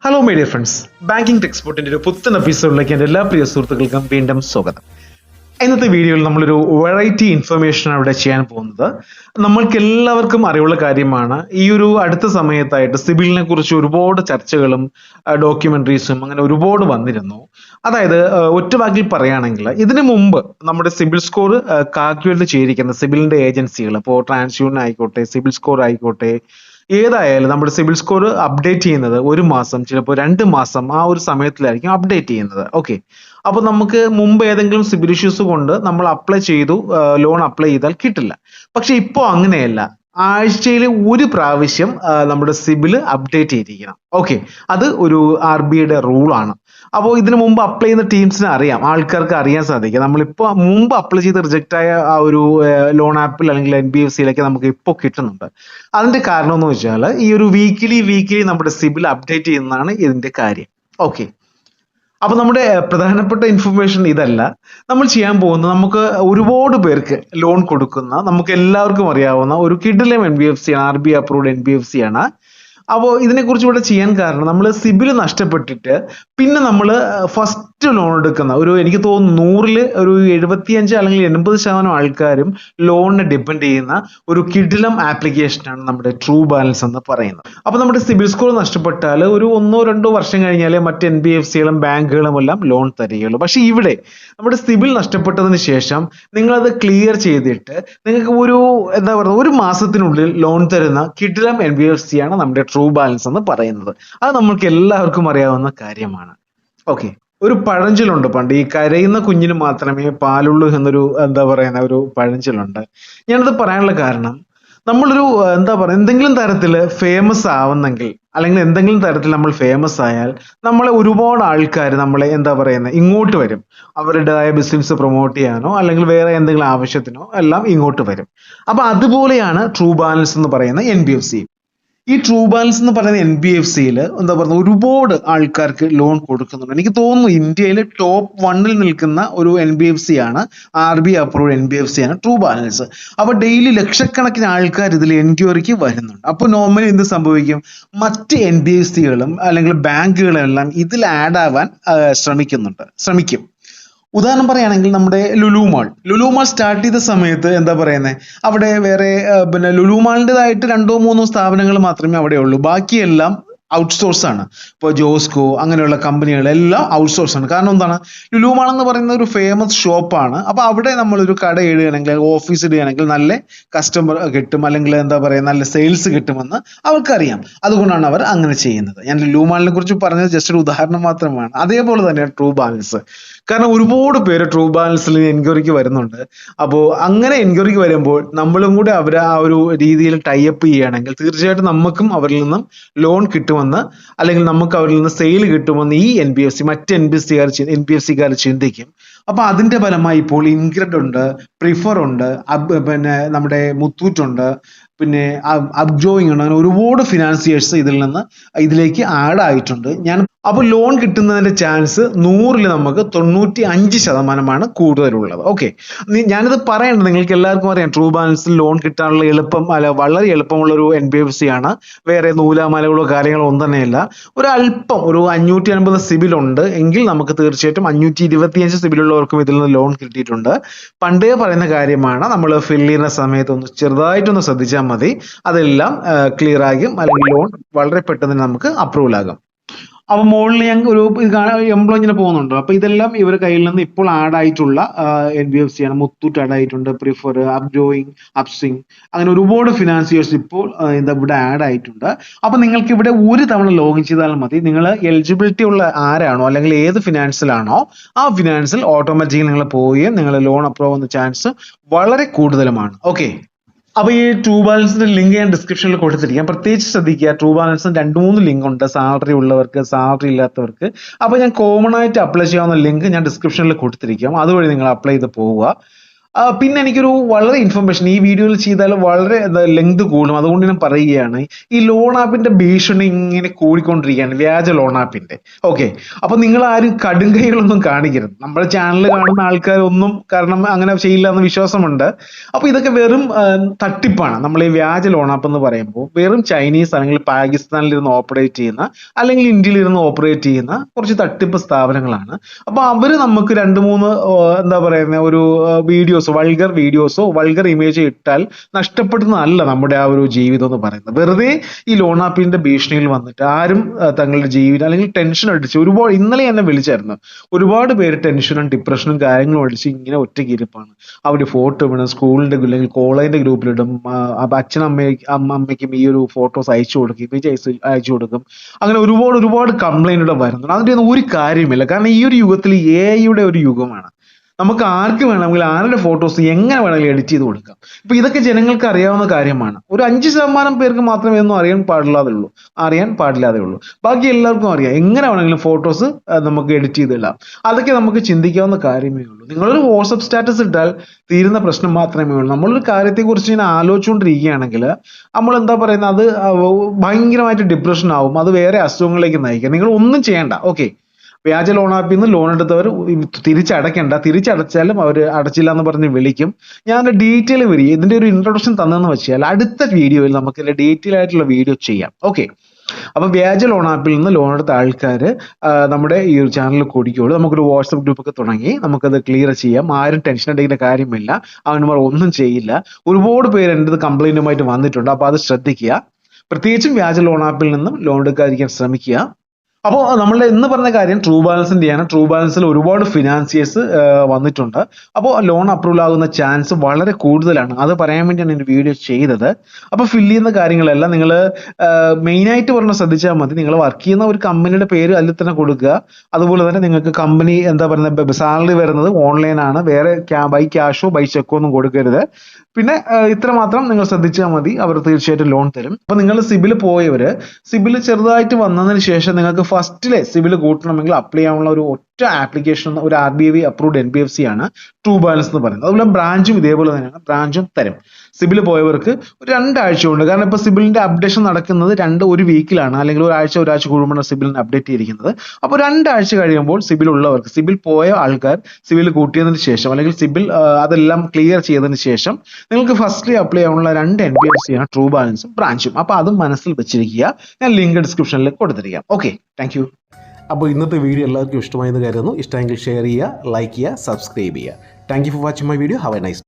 Hello my dear friends, banking ടെക്സ്പോർട്ടിന്റെ ഒരു പുത്തൻ എപ്പിസോഡിലേക്ക് എൻ്റെ എല്ലാ പ്രിയ സുഹൃത്തുക്കൾക്കും വീണ്ടും സ്വാഗതം. ഇന്നത്തെ വീഡിയോയിൽ നമ്മളൊരു വെറൈറ്റി ഇൻഫർമേഷൻ അവിടെ ചെയ്യാൻ പോകുന്നത് നമ്മൾക്ക് എല്ലാവർക്കും അറിവുള്ള കാര്യമാണ്. ഈ ഒരു അടുത്ത സമയത്തായിട്ട് സിബിലിനെ കുറിച്ച് ഒരുപാട് ചർച്ചകളും ഡോക്യുമെന്ററീസും അങ്ങനെ ഒരുപാട് വന്നിരുന്നു. അതായത് ഒറ്റ വാക്കിൽ പറയുകയാണെങ്കിൽ ഇതിനു മുമ്പ് നമ്മുടെ സിബിൽ സ്കോർ കാൽക്കുലേറ്റ് ചെയ്തിരിക്കുന്ന സിബിലിന്റെ ഏജൻസികൾ, ഇപ്പോൾ ട്രാൻസ്യൂൺ ആയിക്കോട്ടെ, സിബിൽ സ്കോർ ആയിക്കോട്ടെ, ഏതായാലും നമ്മുടെ സിബിൽ സ്കോർ അപ്ഡേറ്റ് ചെയ്യുന്നത് ഒരു മാസം, ചിലപ്പോൾ 2 മാസം ആ ഒരു സമയത്തിലായിരിക്കും അപ്ഡേറ്റ് ചെയ്യുന്നത്. ഓക്കെ, അപ്പൊ നമുക്ക് മുമ്പ് ഏതെങ്കിലും സിബിൽ ഇഷ്യൂസ് കൊണ്ട് നമ്മൾ അപ്ലൈ ചെയ്തു, ലോൺ അപ്ലൈ ചെയ്താൽ കിട്ടില്ല. പക്ഷെ ഇപ്പോൾ അങ്ങനെയല്ല, ആഴ്ചയിൽ ഒരു പ്രാവശ്യം നമ്മുടെ സിബിൽ അപ്ഡേറ്റ് ചെയ്തിരിക്കണം. ഓക്കെ, അത് ഒരു RBIയുടെ റൂളാണ്. അപ്പോൾ ഇതിനു മുമ്പ് അപ്ലൈ ചെയ്യുന്ന ടീംസിന് അറിയാം, ആൾക്കാർക്ക് അറിയാൻ സാധിക്കും നമ്മളിപ്പോൾ മുമ്പ് അപ്ലൈ ചെയ്ത് റിജക്റ്റ് ആയ ആ ഒരു ലോൺ ആപ്പിൽ അല്ലെങ്കിൽ NBFCയിലേക്ക് നമുക്ക് ഇപ്പോൾ കിട്ടുന്നുണ്ട്. അതിന്റെ കാരണം എന്ന് വെച്ചാൽ ഈ ഒരു വീക്കിലി നമ്മുടെ സിബിൽ അപ്ഡേറ്റ് ചെയ്യുന്നതാണ് ഇതിന്റെ കാര്യം. ഓക്കെ, അപ്പൊ നമ്മുടെ പ്രധാനപ്പെട്ട ഇൻഫർമേഷൻ ഇതല്ല. നമ്മൾ ചെയ്യാൻ പോകുന്നത്, നമുക്ക് ഒരുപാട് പേർക്ക് ലോൺ കൊടുക്കുന്ന, നമുക്ക് എല്ലാവർക്കും അറിയാവുന്ന ഒരു കിഡിലം NBFC ആണ്, RBI അപ്രൂവ്ഡ് NBFC ആണ്. അപ്പോൾ ഇതിനെക്കുറിച്ച് ഇവിടെ ചെയ്യാൻ കാരണം, നമ്മൾ സിബിൽ നഷ്ടപ്പെട്ടിട്ട് പിന്നെ നമ്മൾ ഫസ്റ്റ് ലോൺ എടുക്കുന്ന എനിക്ക് തോന്നുന്നു 100-ൽ ഒരു 75 അല്ലെങ്കിൽ 80% ആൾക്കാരും ലോണിനെ ഡിപ്പെൻഡ് ചെയ്യുന്ന ഒരു കിഡിലം ആപ്ലിക്കേഷനാണ് നമ്മുടെ ട്രൂ ബാലൻസ് എന്ന് പറയുന്നത്. അപ്പൊ നമ്മുടെ സിബിൽ സ്കോർ നഷ്ടപ്പെട്ടാൽ ഒരു 1-2 വർഷം കഴിഞ്ഞാലേ മറ്റ് NBFCകളും ബാങ്കുകളും എല്ലാം ലോൺ തരികയുള്ളൂ. പക്ഷെ ഇവിടെ നമ്മുടെ സിബിൽ നഷ്ടപ്പെട്ടതിന് ശേഷം നിങ്ങളത് ക്ലിയർ ചെയ്തിട്ട് നിങ്ങൾക്ക് എന്താ പറയുക, ഒരു മാസത്തിനുള്ളിൽ ലോൺ തരുന്ന കിഡിലം NBFC ആണ് നമ്മുടെ ട്രൂ ബാലൻസ് എന്ന് പറയുന്നത്. അത് നമ്മൾക്ക് എല്ലാവർക്കും അറിയാവുന്ന കാര്യമാണ്. ഓക്കെ, ഒരു പഴഞ്ചൊല്ലുണ്ട്, പണ്ട് ഈ കരയുന്ന കുഞ്ഞിന് മാത്രമേ പാലുള്ളൂ എന്നൊരു എന്താ പറയുന്ന ഒരു പഴഞ്ചൊല്ലുണ്ട്. ഞാനത് പറയാനുള്ള കാരണം, നമ്മളൊരു എന്താ പറയുക, എന്തെങ്കിലും തരത്തിൽ ഫേമസ് ആവുന്നെങ്കിൽ, അല്ലെങ്കിൽ എന്തെങ്കിലും തരത്തിൽ നമ്മൾ ഫേമസ് ആയാൽ നമ്മളെ ഒരുപാട് ആൾക്കാർ നമ്മളെ എന്താ പറയുന്നത് ഇങ്ങോട്ട് വരും. അവരുടേതായ ബിസിനസ് പ്രൊമോട്ട് ചെയ്യാനോ അല്ലെങ്കിൽ വേറെ എന്തെങ്കിലും ആവശ്യത്തിനോ എല്ലാം ഇങ്ങോട്ട് വരും. അപ്പൊ അതുപോലെയാണ് ട്രൂ ബാലൻസ് എന്ന് പറയുന്ന NBFC. ഈ ട്രൂ ബാലൻസ് എന്ന് പറയുന്ന NBFCയിൽ എന്താ പറയുക, ഒരുപാട് ആൾക്കാർക്ക് ലോൺ കൊടുക്കുന്നുണ്ട്. എനിക്ക് തോന്നുന്നു ഇന്ത്യയിൽ ടോപ്പ് 1-ൽ നിൽക്കുന്ന ഒരു NBFC ആണ്, RBI അപ്രൂവ്ഡ് NBFC ആണ് ട്രൂ ബാലൻസ്. അപ്പൊ ഡെയിലി ലക്ഷക്കണക്കിന് ആൾക്കാർ ഇതിൽ എൻക്വയറിക്ക് വരുന്നുണ്ട്. അപ്പൊ നോർമലി എന്ത് സംഭവിക്കും, മറ്റ് NBFCകളും അല്ലെങ്കിൽ ബാങ്കുകളും എല്ലാം ഇതിൽ ആഡ് ആവാൻ ശ്രമിക്കും. ഉദാഹരണം പറയുകയാണെങ്കിൽ നമ്മുടെ ലുലു മാൾ സ്റ്റാർട്ട് ചെയ്ത സമയത്ത് എന്താ പറയുന്നത്, അവിടെ വേറെ ലുലു മാളിൻ്റെതായിട്ട് 2-3 സ്ഥാപനങ്ങൾ മാത്രമേ അവിടെ ഉള്ളൂ. ബാക്കിയെല്ലാം ഔട്ട്സോഴ്സ് ആണ്. ഇപ്പോൾ ജോസ്കോ അങ്ങനെയുള്ള കമ്പനികളെല്ലാം ഔട്ട്സോഴ്സ് ആണ്. കാരണം എന്താണ്, ലുലു മാൾ എന്ന് പറയുന്ന ഒരു ഫേമസ് ഷോപ്പാണ്. അപ്പൊ അവിടെ നമ്മളൊരു കട ഇടുകയാണെങ്കിൽ, ഓഫീസ് ഇടുകയാണെങ്കിൽ നല്ല കസ്റ്റമർ കിട്ടും, അല്ലെങ്കിൽ എന്താ പറയുക, നല്ല സെയിൽസ് കിട്ടുമെന്ന് അവർക്കറിയാം. അതുകൊണ്ടാണ് അവർ അങ്ങനെ ചെയ്യുന്നത്. ഞാൻ ലുലു മാളിനെ കുറിച്ച് പറഞ്ഞത് ജസ്റ്റ് ഒരു ഉദാഹരണം മാത്രമാണ്. അതേപോലെ തന്നെയാണ് ട്രൂ ബാലൻസ്. കാരണം ഒരുപാട് പേര് ട്രൂ ബാലൻസിൽ എൻക്വയറിക്ക് വരുന്നുണ്ട്. അപ്പോൾ അങ്ങനെ എൻക്വയറിക്ക് വരുമ്പോൾ നമ്മളും കൂടെ അവരെ ആ ഒരു രീതിയിൽ ടൈപ്പ് ചെയ്യുകയാണെങ്കിൽ തീർച്ചയായിട്ടും നമുക്കും അവരിൽ നിന്നും ലോൺ കിട്ടുമെന്ന്, അല്ലെങ്കിൽ നമുക്ക് അവരിൽ നിന്ന് സെയിൽ കിട്ടുമെന്ന് ഈ മറ്റ് NBFCക്കാർ ചിന്തിക്കും. അപ്പൊ അതിന്റെ ഫലമായി ഇപ്പോൾ ഇൻഗ്രിഡ് ഉണ്ട്, പ്രിഫർ ഉണ്ട്, പിന്നെ നമ്മുടെ മുത്തൂറ്റ് ഉണ്ട്, പിന്നെ അപ്ജോയിങ് ഉണ്ട്. അങ്ങനെ ഒരുപാട് ഫിനാൻസിയേഴ്സ് ഇതിലേക്ക് ആഡ് ആയിട്ടുണ്ട്. അപ്പോൾ ലോൺ കിട്ടുന്നതിന്റെ ചാൻസ് 100-ൽ നമുക്ക് 95% കൂടുതലുള്ളത്. ഓക്കെ, ഞാനിത് പറയേണ്ടത് നിങ്ങൾക്ക് എല്ലാവർക്കും അറിയാം, ട്രൂ ബാലൻസിൽ ലോൺ കിട്ടാനുള്ള വളരെ എളുപ്പമുള്ള ഒരു NBFC ആണ്. വേറെ നൂലാമാലകളോ കാര്യങ്ങളോ ഒന്നും തന്നെയില്ല. ഒരു 550 സിബിൽ ഉണ്ട് എങ്കിൽ നമുക്ക് തീർച്ചയായിട്ടും 525 സിബിലുള്ളവർക്കും ഇതിൽ നിന്ന് ലോൺ കിട്ടിയിട്ടുണ്ട്. പണ്ടേ പറയുന്ന കാര്യമാണ്, നമ്മൾ ഫിൽ ചെയ്യുന്ന സമയത്ത് ചെറുതായിട്ടൊന്ന് ശ്രദ്ധിച്ചാൽ മതി, അതെല്ലാം ക്ലിയർ ആകും, അല്ലെങ്കിൽ ലോൺ വളരെ പെട്ടെന്ന് നമുക്ക് അപ്രൂവൽ ആകും. അപ്പൊ മുകളിൽ ഞാൻ ഒരു എംപ്ലോയി ഇങ്ങനെ പോകുന്നുണ്ട്. അപ്പൊ ഇതെല്ലാം ഇവരുടെ കയ്യിൽ നിന്ന് ഇപ്പോൾ ആഡ് ആയിട്ടുള്ള NBFC ആണ്. മുത്തൂറ്റ് ആഡ് ആയിട്ടുണ്ട്, പ്രിഫർ, അപ്ജോയിങ്, അപ്സിങ്, അങ്ങനെ ഒരുപാട് ഫിനാൻസിയേഴ്സ് ഇപ്പോൾ ഇവിടെ ആഡ് ആയിട്ടുണ്ട്. അപ്പൊ നിങ്ങൾക്ക് ഇവിടെ ഒരു തവണ ലോഗിൻ ചെയ്താൽ മതി. നിങ്ങൾ എലിജിബിലിറ്റി ഉള്ള ആരാണോ അല്ലെങ്കിൽ ഏത് ഫിനാൻസിലാണോ ആ ഫിനാൻസിൽ ഓട്ടോമാറ്റിക്കലി നിങ്ങൾ പോവുകയും നിങ്ങൾ ലോൺ അപ്രൂവ് ആവുന്ന ചാൻസ് വളരെ കൂടുതലുമാണ്. ഓക്കെ, അപ്പൊ ഈ ട്രൂ ബാലൻസിന്റെ ലിങ്ക് ഞാൻ ഡിസ്ക്രിപ്ഷനിൽ കൊടുത്തിരിക്കാം. പ്രത്യേകിച്ച് ശ്രദ്ധിക്കുക, ട്രൂ ബാലൻസിന് 2-3 ലിങ്ക് ഉണ്ട്, സാലറി ഉള്ളവർക്ക്, സാലറി ഇല്ലാത്തവർക്ക്. അപ്പൊ ഞാൻ കോമൺ ആയിട്ട് അപ്ലൈ ചെയ്യാവുന്ന ലിങ്ക് ഞാൻ ഡിസ്ക്രിപ്ഷനിൽ കൊടുത്തിരിക്കാം. അതുവഴി നിങ്ങൾ അപ്ലൈ ചെയ്ത് പോവുക. പിന്നെ എനിക്കൊരു വളരെ ഇൻഫർമേഷൻ ഈ വീഡിയോയിൽ ചെയ്താൽ വളരെ ലെങ്ത് കൂടും, അതുകൊണ്ട് ഞാൻ പറയുകയാണ്. ഈ ലോൺ ആപ്പിന്റെ ഭീഷണി ഇങ്ങനെ കൂടിക്കൊണ്ടിരിക്കുകയാണ്, വ്യാജ ലോൺ ആപ്പിന്റെ. ഓക്കെ, അപ്പൊ നിങ്ങൾ ആരും കടുംകൈകളൊന്നും കാണിക്കരുത്. നമ്മുടെ ചാനൽ കാണുന്ന ആൾക്കാരൊന്നും കാരണം അങ്ങനെ ചെയ്യില്ല എന്ന് വിശ്വാസമുണ്ട്. അപ്പൊ ഇതൊക്കെ വെറും തട്ടിപ്പാണ്. നമ്മൾ ഈ വ്യാജ ലോൺ ആപ്പ് എന്ന് പറയുമ്പോൾ വെറും ചൈനീസ് അല്ലെങ്കിൽ പാകിസ്ഥാനിൽ ഇരുന്ന് ഓപ്പറേറ്റ് ചെയ്യുന്ന അല്ലെങ്കിൽ ഇന്ത്യയിൽ ഇരുന്ന് ഓപ്പറേറ്റ് ചെയ്യുന്ന കുറച്ച് തട്ടിപ്പ് സ്ഥാപനങ്ങളാണ്. അപ്പൊ അവര് നമുക്ക് 2-3 എന്താ പറയുന്ന ഒരു വൾഗർ വീഡിയോസോ വൾഗർ ഇമേജ് ഇട്ടാൽ നഷ്ടപ്പെടുന്നതല്ല നമ്മുടെ ആ ഒരു ജീവിതം എന്ന് പറയുന്നത്. വെറുതെ ഈ ലോൺ ആപ്പിന്റെ ഭീഷണിയിൽ വന്നിട്ട് ആരും തങ്ങളുടെ ജീവിതം അല്ലെങ്കിൽ ടെൻഷൻ അടിച്ച് ഒരുപാട്, ഇന്നലെ എന്നെ വിളിച്ചായിരുന്നു, ഒരുപാട് പേര് ടെൻഷനും ഡിപ്രഷനും കാര്യങ്ങളും അടിച്ച് ഇങ്ങനെ ഒറ്റയ്ക്ക് ഇരിപ്പാണ്. അവര് ഫോട്ടോ ഇടും, സ്കൂളിന്റെ അല്ലെങ്കിൽ കോളേജിന്റെ ഗ്രൂപ്പിലിടും, അമ്മയ്ക്കും ഈ ഒരു ഫോട്ടോസ് അയച്ചു കൊടുക്കും, ഇമേജ് അയച്ചു കൊടുക്കും. അങ്ങനെ ഒരുപാട് കംപ്ലൈന്റ് ഇവിടെ വരുന്നുണ്ട്. അതിന്റെ ഒന്നും ഒരു കാര്യമില്ല. കാരണം ഈ ഒരു യുഗത്തിൽ AI-യുടെ ഒരു യുഗമാണ്. നമുക്ക് ആർക്ക് വേണമെങ്കിൽ ആരുടെ ഫോട്ടോസ് എങ്ങനെ വേണമെങ്കിലും എഡിറ്റ് ചെയ്ത് കൊടുക്കാം. ഇപ്പൊ ഇതൊക്കെ ജനങ്ങൾക്ക് അറിയാവുന്ന കാര്യമാണ്. ഒരു 5% പേർക്ക് മാത്രമേ ഒന്നും അറിയാൻ പാടില്ലാതെ ഉള്ളൂ. ബാക്കി എല്ലാവർക്കും അറിയാം എങ്ങനെ വേണമെങ്കിലും ഫോട്ടോസ് നമുക്ക് എഡിറ്റ് ചെയ്തിടാം. അതൊക്കെ നമുക്ക് ചിന്തിക്കാവുന്ന കാര്യമേ ഉള്ളൂ. നിങ്ങളൊരു വാട്സപ്പ് സ്റ്റാറ്റസ് ഇട്ടാൽ തീരുന്ന പ്രശ്നം മാത്രമേ ഉള്ളൂ. നമ്മളൊരു കാര്യത്തെ കുറിച്ച് ഇങ്ങനെ ആലോചിച്ചുകൊണ്ടിരിക്കുകയാണെങ്കിൽ നമ്മൾ എന്താ പറയുന്നത്, അത് ഭയങ്കരമായിട്ട് ഡിപ്രഷൻ ആവും, അത് വേറെ അസുഖങ്ങളിലേക്ക് നയിക്കാം. നിങ്ങൾ ഒന്നും ചെയ്യണ്ട. ഓക്കെ, വ്യാജ ലോൺ ആപ്പിൽ നിന്ന് ലോൺ എടുത്തവർ തിരിച്ചടച്ചാലും അവർ അടച്ചില്ല എന്ന് പറഞ്ഞ് വിളിക്കും. ഞാൻ ഡീറ്റെയിൽ ഇതിന്റെ ഒരു ഇൻട്രൊഡക്ഷൻ തന്നെന്ന് വെച്ചാൽ അടുത്ത വീഡിയോയിൽ നമുക്ക് ഡീറ്റെയിൽ ആയിട്ടുള്ള വീഡിയോ ചെയ്യാം. ഓക്കെ, അപ്പൊ വ്യാജ ലോൺ ആപ്പിൽ നിന്ന് ലോൺ എടുത്ത ആൾക്കാർ നമ്മുടെ ഈ ഒരു ചാനലിൽ കൂടിക്കോളൂ. നമുക്കൊരു വാട്സപ്പ് ഗ്രൂപ്പ് ഒക്കെ തുടങ്ങി നമുക്കത് ക്ലിയർ ചെയ്യാം. ആരും ടെൻഷൻ അടിക്കേണ്ട കാര്യമില്ല, അവന്മാർ ഒന്നും ചെയ്യില്ല. ഒരുപാട് പേര് എൻ്റെ കംപ്ലൈന്റുമായിട്ട് വന്നിട്ടുണ്ട്. അപ്പൊ അത് ശ്രദ്ധിക്കുക. പ്രത്യേകിച്ചും വ്യാജ ലോൺ ആപ്പിൽ നിന്നും ലോൺ എടുക്കാതിരിക്കാൻ ശ്രമിക്കുക. അപ്പോൾ നമ്മൾ ഇന്ന് പറഞ്ഞ കാര്യം ട്രൂ ബാലൻസിന്റെയാണ്. ട്രൂ ബാലൻസിൽ ഒരുപാട് ഫിനാൻസിയേഴ്സ് വന്നിട്ടുണ്ട്. അപ്പോൾ ലോൺ അപ്രൂവൽ ആകുന്ന ചാൻസ് വളരെ കൂടുതലാണ്. അത് പറയാൻ വേണ്ടിയാണ് ഈ വീഡിയോ ചെയ്തത്. അപ്പോൾ ഫില്ല് ചെയ്യുന്ന കാര്യങ്ങളെല്ലാം നിങ്ങൾ മെയിനായിട്ട് പറഞ്ഞ് ശ്രദ്ധിച്ചാൽ മതി. നിങ്ങൾ വർക്ക് ചെയ്യുന്ന ഒരു കമ്പനിയുടെ പേര് അതിൽ തന്നെ കൊടുക്കുക. അതുപോലെ തന്നെ നിങ്ങൾക്ക് കമ്പനി എന്താ പറയുന്നത് സാലറി വരുന്നത് ഓൺലൈനാണ്, വേറെ ബൈ ക്യാഷോ ബൈ ചെക്കോ ഒന്നും കൊടുക്കരുത്. പിന്നെ ഇത്രമാത്രം നിങ്ങൾ ശ്രദ്ധിച്ചാൽ മതി, അവർ തീർച്ചയായിട്ടും ലോൺ തരും. അപ്പൊ നിങ്ങൾ സിബിൽ പോയവര് സിബിൽ ചെറുതായിട്ട് വന്നതിന് ശേഷം നിങ്ങൾക്ക് ഫസ്റ്റിലെ സിബിൽ കൂട്ടണമെങ്കിൽ അപ്ലൈ ചെയ്യാനുള്ള ഒരു ഒറ്റ ആപ്ലിക്കേഷൻ, ഒരു RBI അപ്രൂവ്ഡ് NBFC ആണ് ട്രൂ ബാലൻസ് എന്ന് പറയുന്നത്. അതുപോലെ ബ്രാഞ്ചും ഇതേപോലെ തന്നെയാണ്, ബ്രാഞ്ചും തരും. സിബിൽ പോയവർക്ക് ഒരു 2 ആഴ്ച കൊണ്ട്, കാരണം ഇപ്പൊ സിബിലിന്റെ അപ്ഡേഷൻ നടക്കുന്നത് ഒരു വീക്കിലാണ്, അല്ലെങ്കിൽ ഒരാഴ്ച കൂടുമ്പോൾ സിബിലിന് അപ്ഡേറ്റ് ചെയ്തിരിക്കുന്നത്. അപ്പോൾ 2 ആഴ്ച കഴിയുമ്പോൾ സിബിൽ ഉള്ളവർക്ക്, സിബിൽ പോയ ആൾക്കാർ സിബിൽ കൂട്ടിയതിന് ശേഷം അല്ലെങ്കിൽ സിബിൽ അതെല്ലാം ക്ലിയർ ചെയ്തതിന് ശേഷം നിങ്ങൾക്ക് ഫസ്റ്റ്ലി അപ്ലൈ ചെയ്യാനുള്ള 2 NBFC ആണ് ട്രൂ ബാലൻസും ബ്രാഞ്ചും. അപ്പൊ അതും മനസ്സിൽ വെച്ചിരിക്കുക. ഞാൻ ലിങ്ക് ഡിസ്ക്രിപ്ഷനിൽ കൊടുത്തിരിക്കാം. Okay, thank you. അപ്പോൾ ഇന്നത്തെ വീഡിയോ എല്ലാവർക്കും ഇഷ്ടമായെന്ന് കരുതുന്നു. ഇഷ്ടമെങ്കിൽ ഷെയർ ചെയ്യുക, ലൈക്ക് ചെയ്യുക, സബ്സ്ക്രൈബ് ചെയ്യുക. Thank you for watching my video. Have A nice